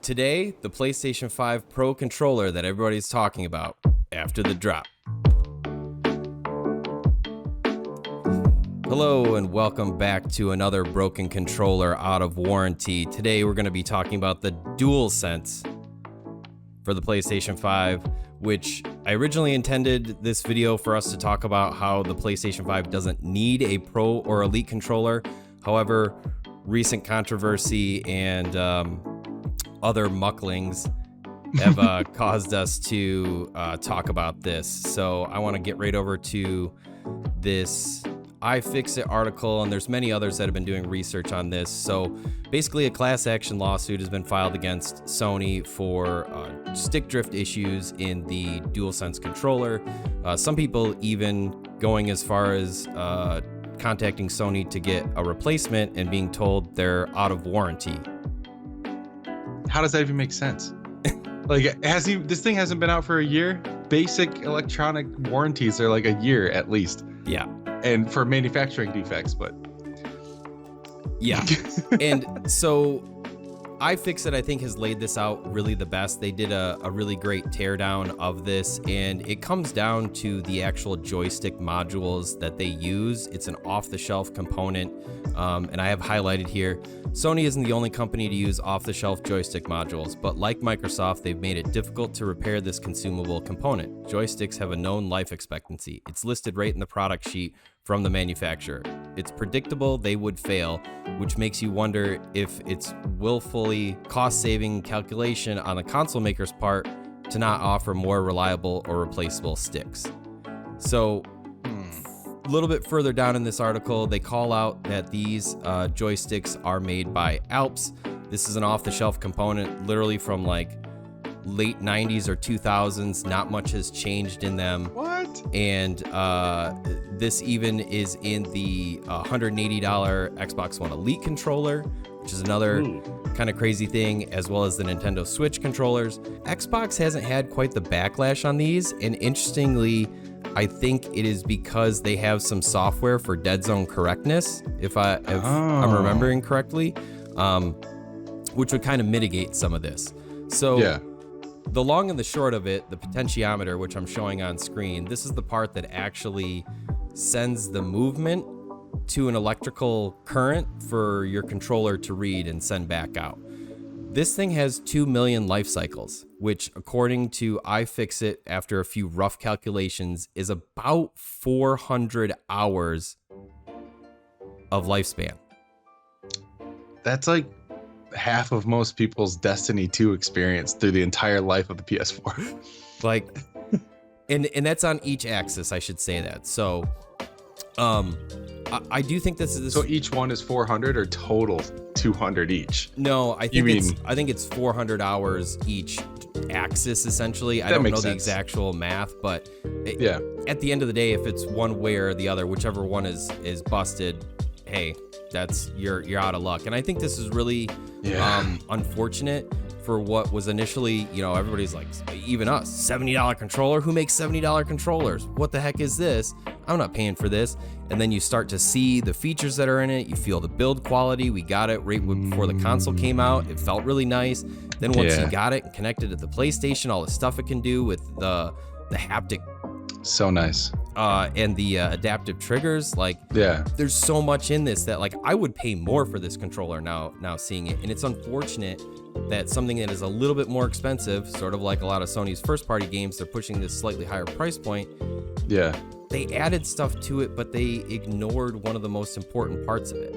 Today, the PlayStation 5 Pro controller that everybody's talking about after the drop. Hello and welcome back to another broken controller out of warranty. Today we're going to be talking about the DualSense for the PlayStation 5, which I originally intended this video for us to talk about how the PlayStation 5 doesn't need a Pro or Elite controller. However, recent controversy and other mucklings have caused us to talk about this. So I want to get right over to this iFixit article, and there's many others that have been doing research on this. So basically a class action lawsuit has been filed against Sony for stick drift issues in the DualSense controller. Some people even going as far as contacting Sony to get a replacement and being told they're out of warranty. How does that even make sense? Like, this thing hasn't been out for a year? Basic electronic warranties are like a year at least. Yeah. And for manufacturing defects, but yeah. And so iFixit, I think, has laid this out really the best. They did a really great teardown of this, and it comes down to the actual joystick modules that they use. It's an off-the-shelf component, and I have highlighted here. Sony isn't the only company to use off-the-shelf joystick modules, but like Microsoft, they've made it difficult to repair this consumable component. Joysticks have a known life expectancy. It's listed right in the product sheet from the manufacturer. It's predictable they would fail, which makes you wonder if it's willfully cost-saving calculation on the console maker's part to not offer more reliable or replaceable sticks. So a little bit further down in this article, they call out that these joysticks are made by Alps. This is an off-the-shelf component, literally from like late 90s or 2000s. Not much has changed in them. What? And this even is in the $180 Xbox One Elite controller, which is another kind of crazy thing, as well as the Nintendo Switch controllers. Xbox hasn't had quite the backlash on these, and interestingly, I think it is because they have some software for dead zone correctness, if I'm remembering correctly, which would kind of mitigate some of this. So yeah. The long and the short of it, the potentiometer, which I'm showing on screen, this is the part that actually sends the movement to an electrical current for your controller to read and send back out. This thing has 2 million life cycles, which according to iFixit, after a few rough calculations, is about 400 hours of lifespan. That's like half of most people's Destiny 2 experience through the entire life of the PS4. Like, and that's on each axis, I should say that. So, I do think this is. So each one is 400 or total 200 each? No, I think it's 400 hours each axis essentially. I don't know the exact math, but yeah. At the end of the day, if it's one way or the other, whichever one is busted, hey, that's you're out of luck. And I think this is really unfortunate for what was initially, everybody's like, even us, $70 controller. Who makes $70 controllers? What the heck is this? I'm not paying for this. And then you start to see the features that are in it. You feel the build quality. We got it right before the console came out. It felt really nice. Then once you got it and connected to the PlayStation, all the stuff it can do with the haptic. So nice. And the adaptive triggers, there's so much in this that I would pay more for this controller now seeing it. And it's unfortunate that something that is a little bit more expensive, sort of like a lot of Sony's first party games, they're pushing this slightly higher price point. Yeah. They added stuff to it, but they ignored one of the most important parts of it.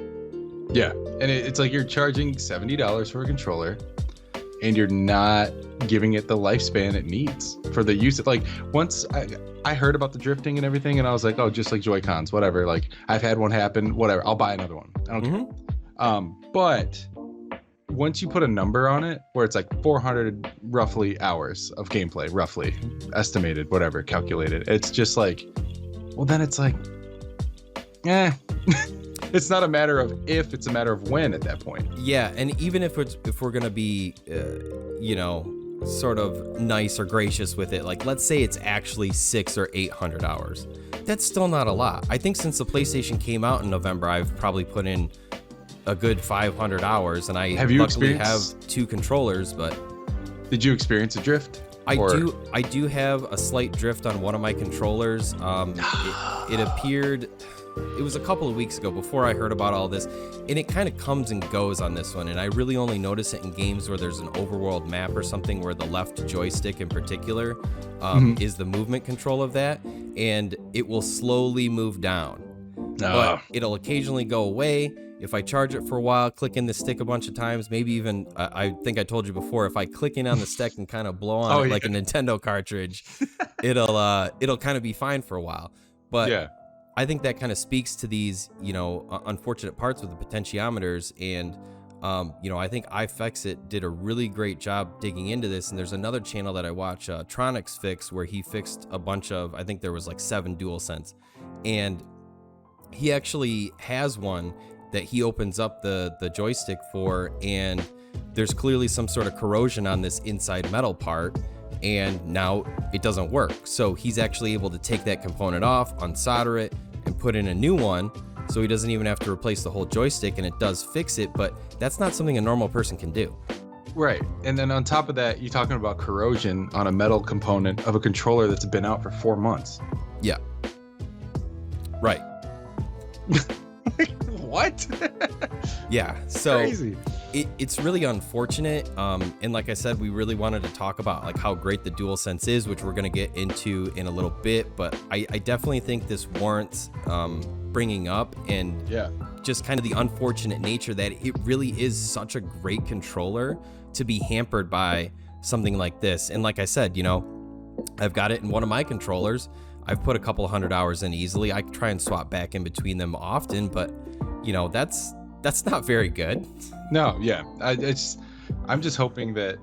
Yeah. And it's like you're charging $70 for a controller and you're not giving it the lifespan it needs for the use. Like, once I heard about the drifting and everything, and I was like, oh, just like Joy-Cons, whatever. Like, I've had one happen, whatever. I'll buy another one. I don't care. But once you put a number on it, where it's like 400 roughly hours of gameplay, roughly estimated, whatever, calculated, it's just like, well, then it's like, it's not a matter of if, it's a matter of when at that point. Yeah, and even if we're gonna be, sort of nice or gracious with it, like let's say it's actually 600 or 800 hours, that's still not a lot. I think since the PlayStation came out in November, I've probably put in a good 500 hours, and I Have you luckily have experienced- 2 controllers, but Did you experience a drift? I do have a slight drift on one of my controllers. It appeared, it was a couple of weeks ago before I heard about all this, and it kind of comes and goes on this one, and I really only notice it in games where there's an overworld map or something where the left joystick in particular is the movement control of that, and it will slowly move down. But it'll occasionally go away. If I charge it for a while, click in the stick a bunch of times, maybe even, I think I told you before, if I click in on the stick and kind of blow on it like a Nintendo cartridge, it'll kind of be fine for a while. But I think that kind of speaks to these, unfortunate parts with the potentiometers. And, I think iFixit did a really great job digging into this. And there's another channel that I watch, Tronics Fix, where he fixed a bunch of, I think there was like 7 DualSense. And he actually has one that he opens up the joystick for, and there's clearly some sort of corrosion on this inside metal part, and now it doesn't work. So he's actually able to take that component off, unsolder it, and put in a new one, so he doesn't even have to replace the whole joystick, and it does fix it, but that's not something a normal person can do. Right. And then on top of that, you're talking about corrosion on a metal component of a controller that's been out for 4 months. Yeah. Right. What? Yeah, so crazy. It's really unfortunate, and like I said, we really wanted to talk about like how great the DualSense is, which we're going to get into in a little bit, but I definitely think this warrants bringing up, and just kind of the unfortunate nature that it really is such a great controller to be hampered by something like this. And like I said, I've got it in one of my controllers. I've put a couple 100 hours in easily. I try and swap back in between them often, but that's not very good. No, yeah. I'm just hoping that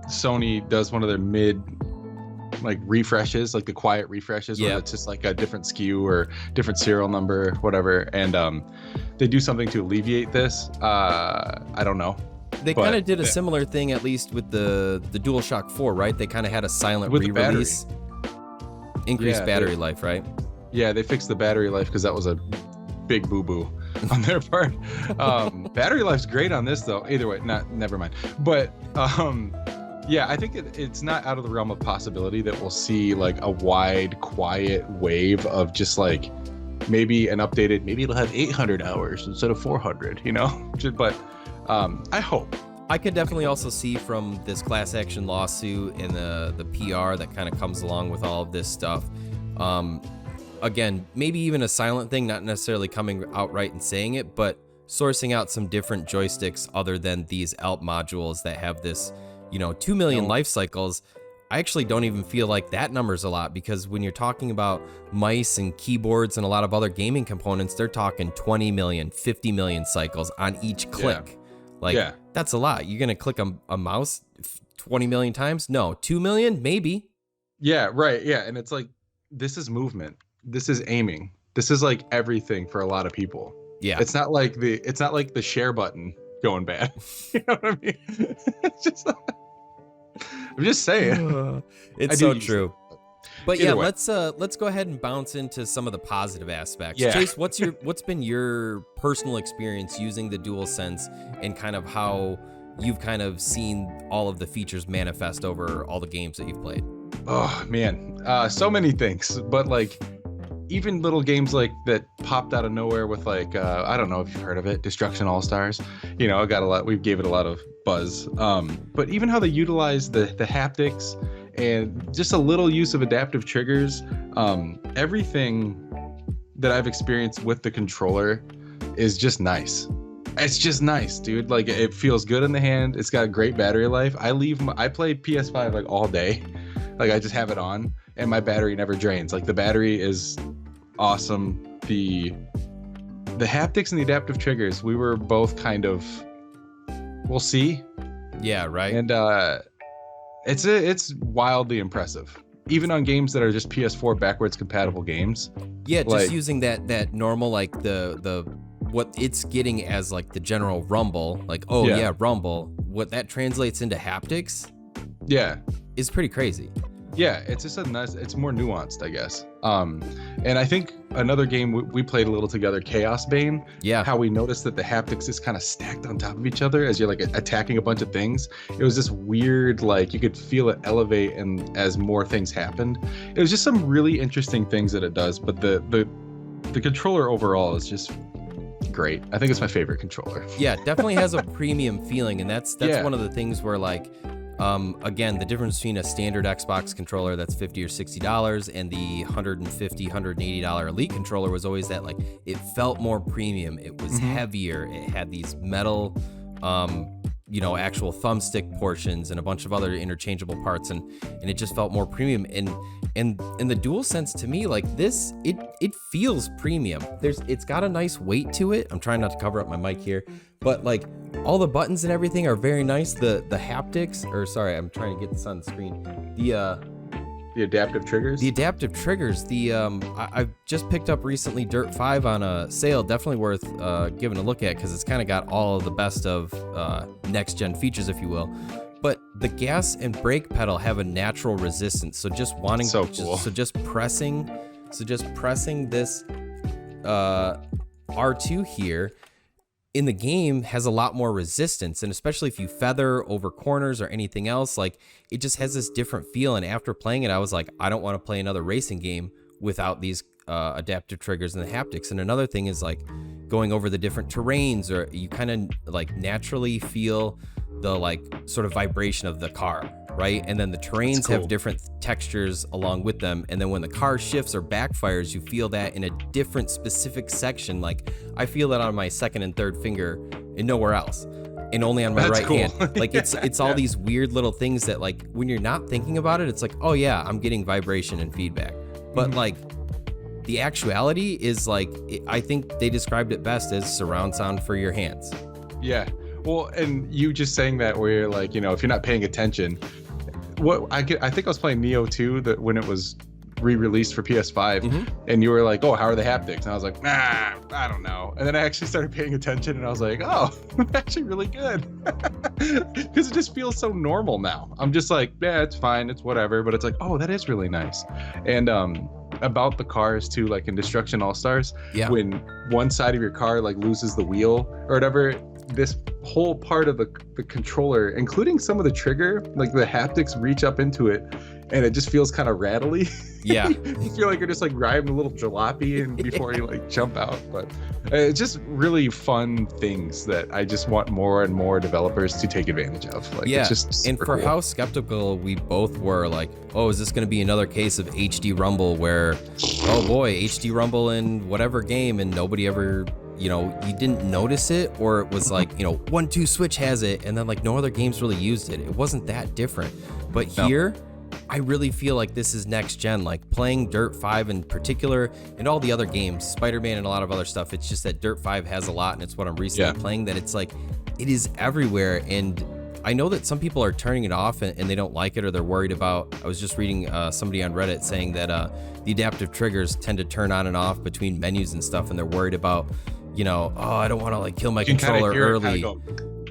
Sony does one of their mid refreshes, like the quiet refreshes, where it's just like a different SKU or different serial number, whatever, and they do something to alleviate this. I don't know. They kind of did a similar thing, at least with the DualShock 4, right? They kind of had a silent re-release. Increased battery life, right? Yeah, they fixed the battery life because that was a big boo-boo on their part. Battery life's great on this, though. Either way, never mind. But I think it's not out of the realm of possibility that we'll see like a wide, quiet wave of just like maybe an updated, maybe it'll have 800 hours instead of 400, But I hope. I could definitely also see from this class action lawsuit and the PR that kind of comes along with all of this stuff. Again, maybe even a silent thing, not necessarily coming outright and saying it, but sourcing out some different joysticks other than these ALP modules that have this, 2 million life cycles. I actually don't even feel like that number's a lot, because when you're talking about mice and keyboards and a lot of other gaming components, they're talking 20 million, 50 million cycles on each click. That's a lot. You're going to click a mouse 20 million times? No. 2 million? Maybe. Yeah, right. Yeah. And it's like, this is movement. This is aiming. This is like everything for a lot of people. Yeah. It's not like the share button going bad. You know what I mean? I'm just saying. It's so true. But Either way. let's go ahead and bounce into some of the positive aspects. Yeah. Chase, what's been your personal experience using the DualSense, and kind of how you've kind of seen all of the features manifest over all the games that you've played? Oh man, so many things, but like even little games like that popped out of nowhere with like I don't know if you've heard of it, Destruction All Stars. It got a lot. We gave it a lot of buzz. But even how they utilize the haptics and just a little use of adaptive triggers, everything that I've experienced with the controller is just nice. It's just nice, dude. Like, it feels good in the hand. It's got great battery life. I play PS5 like all day. Like, I just have it on and my battery never drains. Like, the battery is awesome. The haptics and the adaptive triggers, we were both kind of, we'll see. Yeah, right. And it's wildly impressive. Even on games that are just PS4 backwards compatible games. Yeah, just using that normal, like the what it's getting as like the general rumble, like, oh yeah, rumble, what that translates into haptics is pretty crazy. Yeah, it's just a nice, it's more nuanced, I guess. And I think another game we played a little together, Chaos Bane. Yeah. How we noticed that the haptics is kind of stacked on top of each other as you're like attacking a bunch of things. It was this weird, like you could feel it elevate, and as more things happened, it was just some really interesting things that it does. But the controller overall is just great. I think it's my favorite controller. Yeah, definitely has a premium feeling, and that's Yeah. one of the things where like. Again, the difference between a standard Xbox controller that's $50 or $60 and the $150, $180 Elite controller was always that, like, it felt more premium. It was heavier. It had these metal, actual thumbstick portions and a bunch of other interchangeable parts, and it just felt more premium. And the DualSense, to me, like this, it feels premium. It's got a nice weight to it. I'm trying not to cover up my mic here, but like all the buttons and everything are very nice. The haptics, or sorry, I'm trying to get this on the screen. The adaptive triggers. I've just picked up recently Dirt 5 on a sale. Definitely worth giving a look at, because it's kind of got all of the best of next gen features, if you will. But the gas and brake pedal have a natural resistance. So just wanting, so cool. just pressing this R2 here in the game has a lot more resistance, and especially if you feather over corners or anything else, like it just has this different feel. And after playing it, I was like, I don't want to play another racing game without these adaptive triggers and the haptics. And another thing is like going over the different terrains, or you kind of like naturally feel the like sort of vibration of the car, right? And then the terrains have different textures along with them. And then when the car shifts or backfires, you feel that in a different specific section. Like I feel that on my second and third finger and nowhere else, and only on my right hand. Like it's all these weird little things that, like, when you're not thinking about it, it's like, oh yeah, I'm getting vibration and feedback. But like the actuality is like, I think they described it best as surround sound for your hands. Yeah. Well, and you just saying that, where you're like, if you're not paying attention, I think I was playing Neo 2 that when it was re-released for PS5, and you were like, oh, how are the haptics? And I was like, nah, I don't know. And then I actually started paying attention, and I was like, oh, actually really good. Because it just feels so normal now. I'm just like, yeah, it's fine, it's whatever. But it's like, oh, that is really nice. And about the cars too, like in Destruction All-Stars, when one side of your car like loses the wheel or whatever, this whole part of the controller, including some of the trigger, like the haptics reach up into it, and it just feels kind of rattly. Yeah. You feel like you're just like riding a little jalopy and before you like jump out. But it's just really fun things that I just want more and more developers to take advantage of. Like, it's just and for cool. how skeptical we both were, like, oh, is this going to be another case of HD Rumble where, oh boy, HD Rumble in whatever game, and nobody ever, you didn't notice it, or it was like, 1-2 Switch has it, and then like no other games really used it. It wasn't that different. But here, I really feel like this is next gen. Like playing Dirt 5 in particular, and all the other games, Spider-Man and a lot of other stuff, it's just that Dirt 5 has a lot, and it's what I'm recently playing, that it's like, it is everywhere. And I know that some people are turning it off and they don't like it, or they're worried about, I was just reading somebody on Reddit saying that the adaptive triggers tend to turn on and off between menus and stuff, and they're worried about, oh, I don't want to like kill my controller early.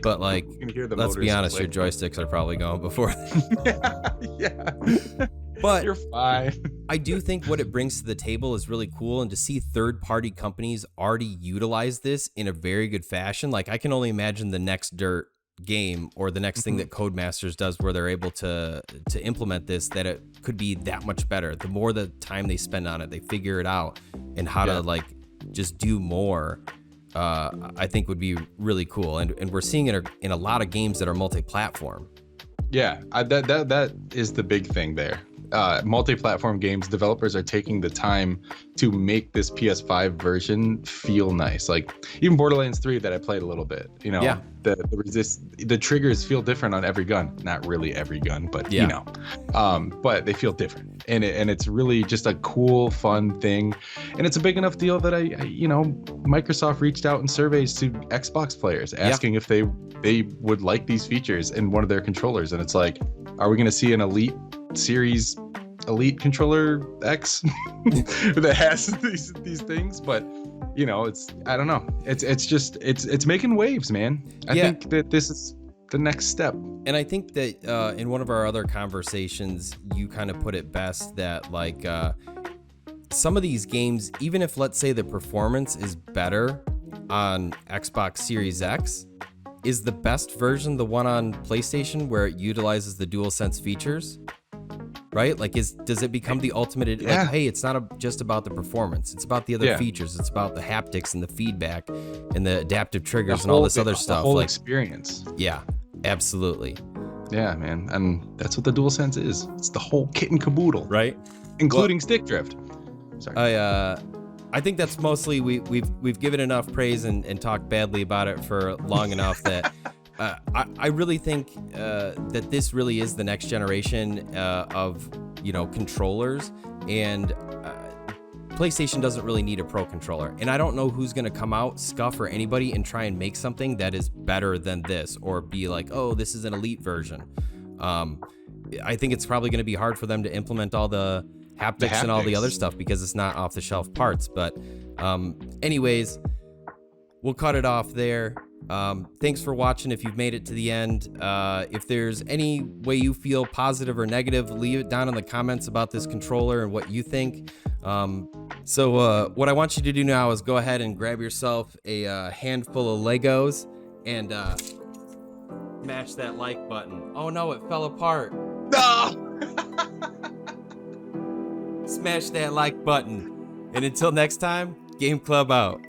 But like, let's be honest, your joysticks are probably going before. Yeah. But you're fine. I do think what it brings to the table is really cool, and to see third-party companies already utilize this in a very good fashion. Like, I can only imagine the next Dirt game, or the next thing that Codemasters does, where they're able to implement this, that it could be that much better. The more the time they spend on it, they figure it out, and how to like just do more. I think would be really cool, and we're seeing it in a lot of games that are multi-platform. Yeah, that is the big thing there. Multi-platform games, developers are taking the time to make this PS5 version feel nice. Like even Borderlands 3 that I played a little bit, the triggers feel different on every gun. Not really every gun, but but they feel different, and it's really just a cool, fun thing. And it's a big enough deal that Microsoft reached out in surveys to Xbox players asking if they would like these features in one of their controllers, and it's like, are we going to see an Elite Series Elite controller X that has these things? But I don't know, it's making waves, man. I think that this is the next step. And I think that in one of our other conversations, you kind of put it best that like some of these games, even if let's say the performance is better on Xbox Series X, is the best version the one on PlayStation where it utilizes the DualSense features? Right? Like, does it become the ultimate? Yeah. Like, hey, it's not just about the performance. It's about the other Yeah. features. It's about the haptics and the feedback and the adaptive triggers and all this other stuff. The whole Like, experience. yeah, absolutely. Yeah, man. And that's what the DualSense is. It's the whole kit and caboodle, Right? including stick drift. Sorry. I think that's mostly we've given enough praise and talked badly about it for long enough that I really think that this really is the next generation of controllers, and PlayStation doesn't really need a pro controller. And I don't know who's going to come out, Scuff or anybody, and try and make something that is better than this, or be like, oh, this is an elite version. I think it's probably going to be hard for them to implement all the haptics and all the other stuff because it's not off the shelf parts. But anyways, we'll cut it off there. Thanks for watching. If you've made it to the end, if there's any way you feel positive or negative, leave it down in the comments about this controller and what you think. So what I want you to do now is go ahead and grab yourself a handful of Legos and smash that like button. Oh no, it fell apart. No! Smash that like button. And until next time, Game Club out.